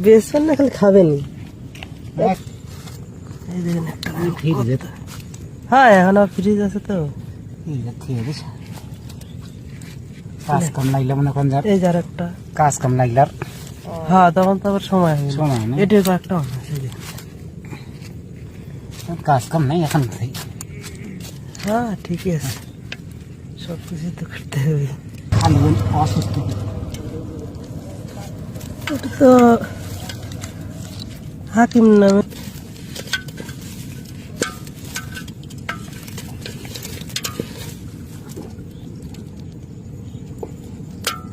বেসন না খালি খাবেনি। হ্যাঁ এখন ফ্রিজ আছে তো। কাজ কম লাগলে মনে করেন এই যার একটা কাজ কম লাগলে হ্যাঁ তখন তো আবার সময় হবে সময় নেই। এটার একটা কাজ কম নেই এখন। হ্যাঁ ঠিকই আছে, সব কিছু তো করতে হবে। অসুস্থ তো হাকিম নামে